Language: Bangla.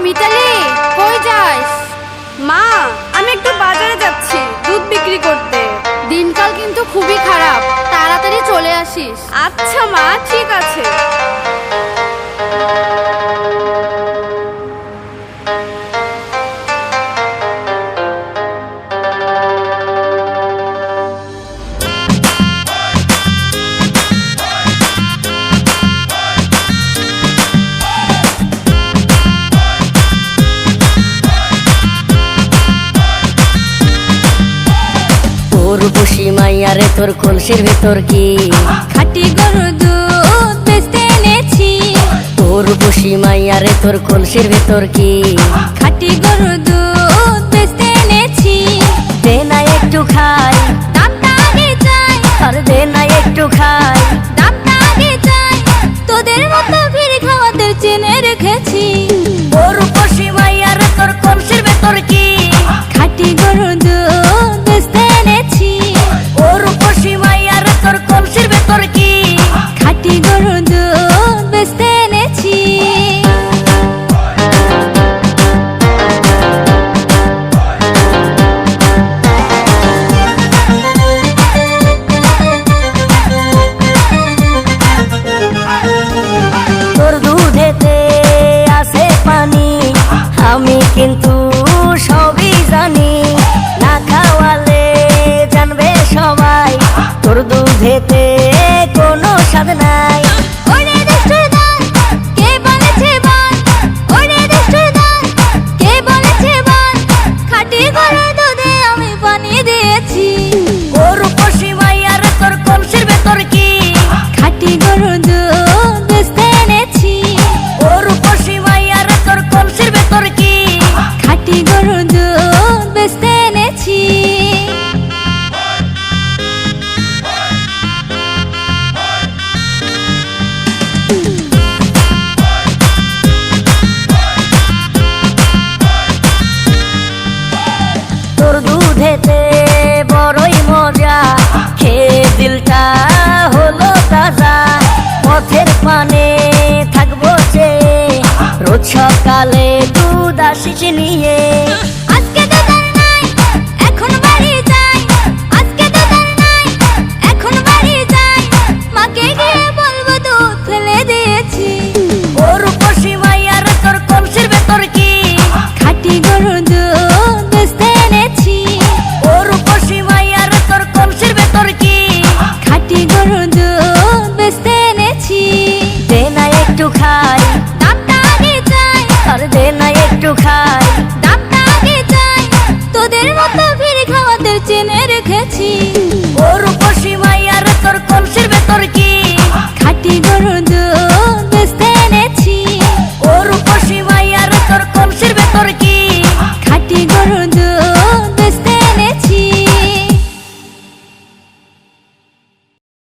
মিতালি, কই যাস? মা, আমি একটু বাজারে যাচ্ছি দুধ বিক্রি করতে। দিনকাল কিন্তু খুবই খারাপ, তাড়াতাড়ি চলে আসিস। আচ্ছা মা, ঠিক আছে। বসি মাইয়ারে তোর কলসির ভেতর কি খাঁটি গরুর দুধ বেচতে এনেছি। তোর বসি মাইয়ারে তোর কলসির ভেতর কি খাঁটি গরুর দুধ বেচতে এনেছি। দে না একটু খাই, দামটা আগে চাই, আর দে না একটু খাই। দামটা আগে চাই, তোদের মতো ফিরে খাওয়াতে চেনে রেখেছি। তোর বসি মাইয়ারে তোর কলসির ভেতর কি খাঁটি গরুর দুধ বেচতে এনেছি। তোর বসি মাইয়ারে তোর কলসির ভেতর কি খাঁটি গরুর দুধ বেচতে এনেছি। তোর দুধেতে আছে পানি, আমি কিন্তু সবই জানি। না খাওয়ালে জানবে সবাই তোর দুধেতে কোনো স্বাদ নাই। ওরে দুষ্টুর দল, কে বলেছে বল? ওরে দুষ্টুর দল, কে বলেছে বল? খাঁটি গরুর দুধে আমি পানি দিয়েছি। তোর বসি মাইয়ারে তোর কলসির ভেতর কি খাঁটি গরুর দুধ বেচতে এনেছি। তোর বসি মাইয়ারে তোর কলসির ভেতর কি খাঁটি গরুর দুধ বেচতে এনেছি। তোর দুধেতে বড়ই মজা, খেয়ে দিলটা হলো তাজা। পথের পানে থাকবো যে রোজ সকালে দুধ আসিস নিয়ে। আজকে দুধ আর নাই, এখন বাড়ি যাই। আজকে দুধ আর নাই, এখন বাড়ি যাই। মাকে গিয়ে বলবো দুধ ফেলে দিয়েছি। তোর বসি মাইয়ারে তোর কলসির ভেতর কি খাঁটি গরুর দুধ বেচতে এনেছি। তোর বসি মাইয়ারে তোর কলসির ভেতর কি খাঁটি গরুর দুধ বেচতে এনেছি। দে না একটু খাই, দামটা আগে চাই, আর দে না একটু খাই। দামটা আগে চাই, তোদের মতো ফিরে খাওয়াতে চেনে রেখেছি। তোর বসি মাইয়ারে তোর কলসির ভেতর কি খাঁটি গরুর দুধ বেচতে এনেছি। তোর বসি মাইয়ারে তোর কলসির ভেতর কি খাঁটি গরুর দুধ